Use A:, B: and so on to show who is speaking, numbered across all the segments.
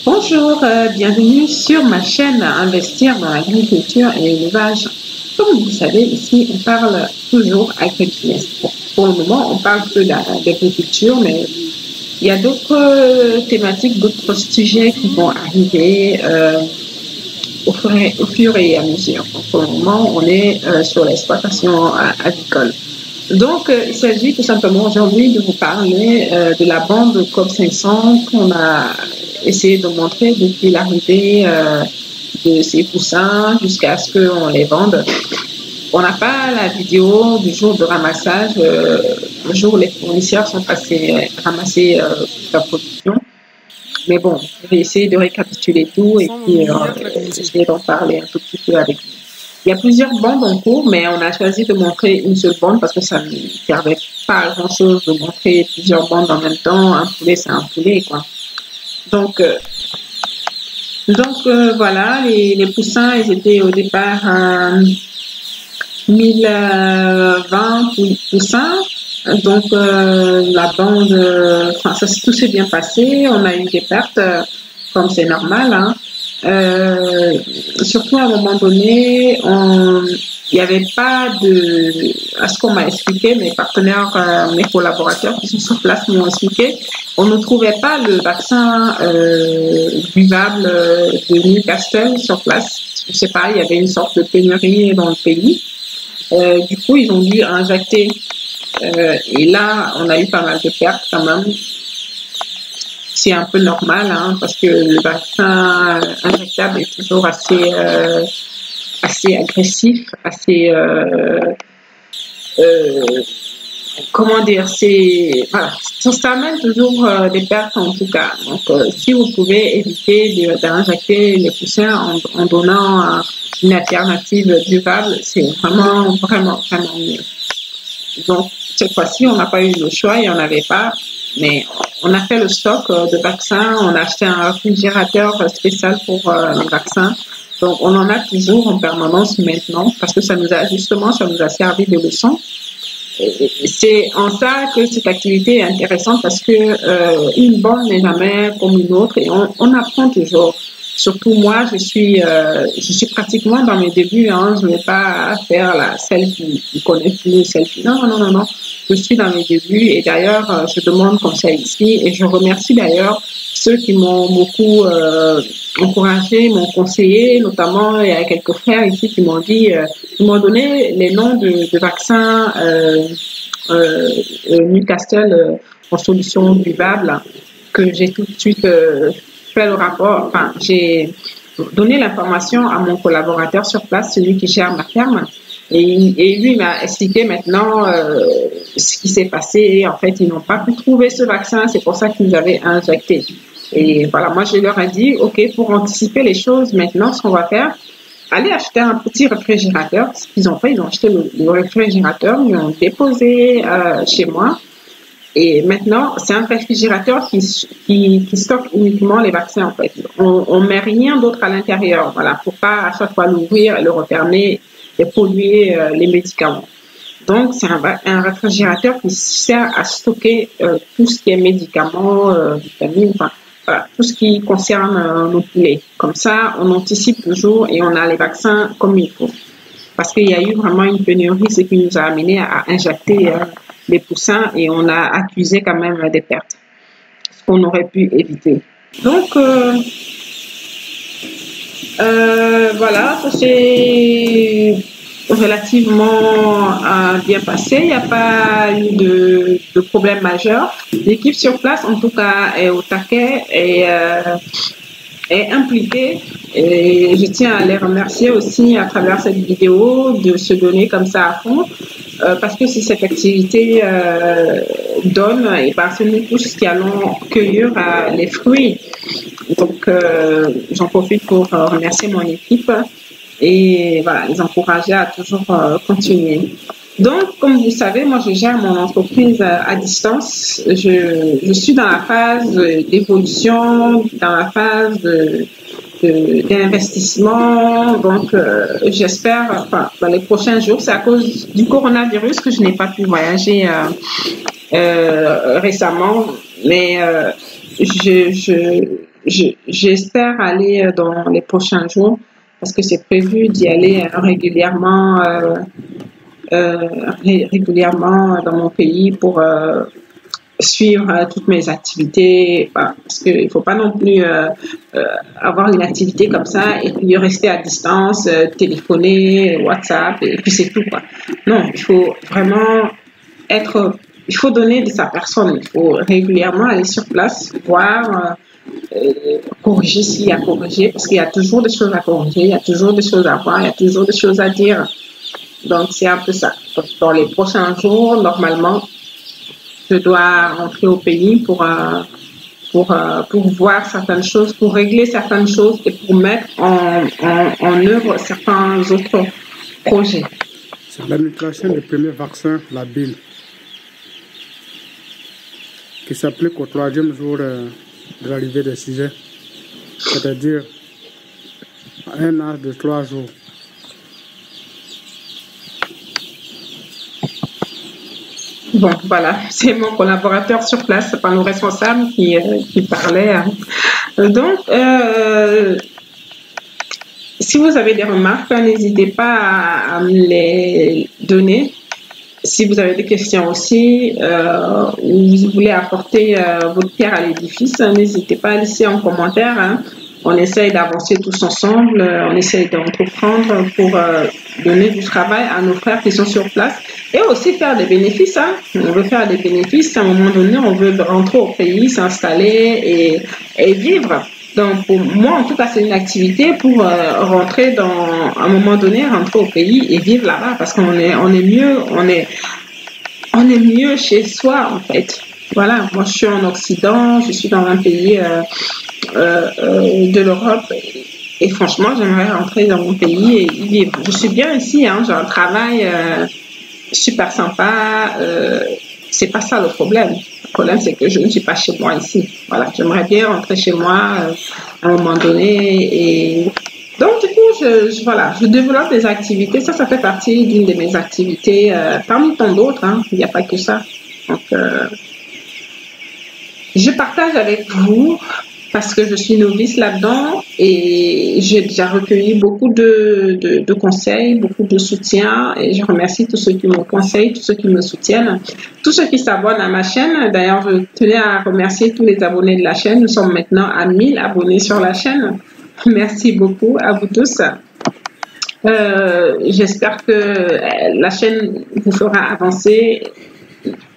A: Bonjour, bienvenue sur ma chaîne Investir dans l'agriculture et l'élevage. Comme vous savez, ici, on parle toujours agri-business. Pour le moment, on parle peu d'agriculture, mais il y a d'autres thématiques, d'autres sujets qui vont arriver au fur et à mesure. Donc, pour le moment, on est sur l'exploitation agricole. Donc, il s'agit tout simplement aujourd'hui de vous parler de la bande COP 500 qu'on a essayé de montrer depuis l'arrivée de ces poussins jusqu'à ce qu'on les vende. On n'a pas la vidéo du jour de ramassage, le jour où les fournisseurs sont passés ramasser la production. Mais bon, je vais essayer de récapituler tout et puis essayer d'en parler un tout petit peu avec vous. Il y a plusieurs bandes en cours, mais on a choisi de montrer une seule bande parce que ça ne servait pas à grand-chose de montrer plusieurs bandes en même temps. Un poulet, c'est un poulet, quoi. Donc voilà, les poussins, ils étaient au départ 1020 poussins. Donc la bande, tout s'est bien passé. On a eu des pertes, comme c'est normal, hein. Surtout à un moment donné, il n'y avait pas à ce qu'on m'a expliqué, mes partenaires, mes collaborateurs qui sont sur place m'ont expliqué, on ne trouvait pas le vaccin buvable de Newcastle sur place. Je ne sais pas, il y avait une sorte de pénurie dans le pays. Du coup, ils ont dû injecter. Et là, on a eu pas mal de pertes quand même. C'est un peu normal, hein, parce que le vaccin injectable est toujours assez agressif, assez comment dire, voilà, ça amène toujours des pertes en tout cas. Donc, si vous pouvez éviter d'injecter les poussins en donnant une alternative durable, c'est vraiment, vraiment, vraiment mieux. Donc, cette fois-ci, on n'a pas eu le choix, il n'y en avait pas. Mais on a fait le stock de vaccins, on a acheté un réfrigérateur spécial pour les vaccins. Donc, on en a toujours en permanence maintenant parce que ça nous a servi de leçon. C'est en ça que cette activité est intéressante parce que une bande n'est jamais comme une autre et on apprend toujours. Surtout moi, je suis pratiquement dans mes débuts, hein. Je ne vais pas faire celle qui connaît plus, celle qui... Non. Je suis dans mes débuts et d'ailleurs, je demande conseil ici et je remercie d'ailleurs ceux qui m'ont beaucoup encouragé, m'ont conseillé, notamment il y a quelques frères ici qui m'ont dit, ils m'ont donné les noms de vaccins Newcastle en solution buvable que j'ai tout de suite fait le rapport, j'ai donné l'information à mon collaborateur sur place, celui qui gère ma ferme, et lui m'a expliqué maintenant ce qui s'est passé. En fait, ils n'ont pas pu trouver ce vaccin, c'est pour ça qu'ils nous avaient injecté. Et voilà, moi je leur ai dit, ok, pour anticiper les choses, maintenant, ce qu'on va faire, allez acheter un petit réfrigérateur. Ce qu'ils ont fait, ils ont acheté le réfrigérateur, ils l'ont déposé chez moi. Et maintenant, c'est un réfrigérateur qui stocke uniquement les vaccins, en fait. On met rien d'autre à l'intérieur, voilà, pour pas à chaque fois l'ouvrir et le refermer et polluer les médicaments. Donc, c'est un réfrigérateur qui sert à stocker tout ce qui est médicaments, vitamines, voilà, tout ce qui concerne nos poulets. Comme ça, on anticipe toujours et on a les vaccins comme il faut. Parce qu'il y a eu vraiment une pénurie, ce qui nous a amené à injecter les poussins et on a accusé quand même des pertes, ce qu'on aurait pu éviter. Donc, voilà, ça s'est relativement bien passé. Il n'y a pas eu de problème majeur. L'équipe sur place, en tout cas, est au taquet et est impliquée. Et je tiens à les remercier aussi à travers cette vidéo de se donner comme ça à fond. Parce que si cette activité donne, et c'est nous tous qui allons cueillir les fruits. Donc, j'en profite pour remercier mon équipe et voilà, les encourager à toujours continuer. Donc, comme vous savez, moi, je gère mon entreprise à distance. Je suis dans la phase d'évolution, dans la phase d'investissement. Donc, j'espère, dans les prochains jours, c'est à cause du coronavirus que je n'ai pas pu voyager récemment. Mais j'espère aller dans les prochains jours parce que c'est prévu d'y aller régulièrement, régulièrement dans mon pays pour suivre toutes mes activités, parce qu'il ne faut pas non plus avoir une activité comme ça et puis rester à distance, téléphoner, WhatsApp, et puis c'est tout, quoi. Non, il faut vraiment il faut donner de sa personne, il faut régulièrement aller sur place, voir, corriger s'il y a à corriger, parce qu'il y a toujours des choses à corriger, il y a toujours des choses à voir, il y a toujours des choses à dire. Donc, c'est un peu ça. Donc, dans les prochains jours, normalement, je dois rentrer au pays pour voir certaines choses, pour régler certaines choses et pour mettre en œuvre certains autres projets.
B: C'est l'administration du premier vaccin, la bile, qui s'applique au 3e jour de l'arrivée des sujets, c'est-à-dire à un âge de 3 jours.
A: Bon, voilà, c'est mon collaborateur sur place, c'est pas nos responsables qui parlait. Donc, si vous avez des remarques, n'hésitez pas à me les donner. Si vous avez des questions aussi, ou vous voulez apporter votre pierre à l'édifice, n'hésitez pas à laisser en commentaire. Hein. On essaye d'avancer tous ensemble, on essaye d'entreprendre pour donner du travail à nos frères qui sont sur place et aussi faire des bénéfices. Hein. On veut faire des bénéfices, à un moment donné, on veut rentrer au pays, s'installer et vivre. Donc, pour moi, en tout cas, c'est une activité pour rentrer à un moment donné, rentrer au pays et vivre là-bas parce qu'on on est mieux chez soi, en fait. Voilà, moi, je suis en Occident, je suis dans un pays de l'Europe et franchement, j'aimerais rentrer dans mon pays et y vivre. Je suis bien ici, hein, j'ai un travail super sympa. C'est pas ça le problème. Le problème, c'est que je ne suis pas chez moi ici. Voilà, j'aimerais bien rentrer chez moi à un moment donné. Et donc, du coup, je développe des activités. Ça fait partie d'une de mes activités, parmi tant d'autres. Hein. Il n'y a pas que ça. Donc, je partage avec vous parce que je suis novice là-dedans et j'ai déjà recueilli beaucoup de conseils, beaucoup de soutien et je remercie tous ceux qui me conseillent, tous ceux qui me soutiennent, tous ceux qui s'abonnent à ma chaîne. D'ailleurs, je tenais à remercier tous les abonnés de la chaîne. Nous sommes maintenant à 1000 abonnés sur la chaîne. Merci beaucoup à vous tous. J'espère que la chaîne vous fera avancer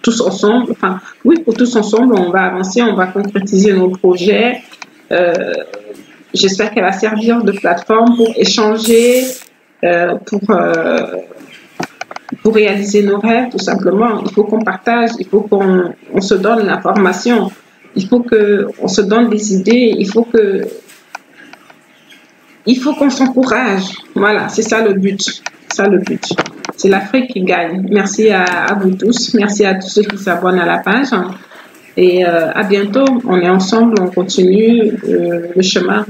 A: tous ensemble, enfin oui, pour tous ensemble, on va avancer, on va concrétiser nos projets. J'espère qu'elle va servir de plateforme pour échanger, pour réaliser nos rêves, tout simplement. Il faut qu'on partage, il faut qu'on se donne l'information, il faut qu'on se donne des idées, il faut qu'on s'encourage. Voilà, c'est ça le but. Ça le but. C'est l'Afrique qui gagne. Merci à vous tous. Merci à tous ceux qui s'abonnent à la page. Et à bientôt. On est ensemble, on continue le chemin.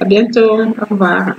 A: À bientôt. Au revoir.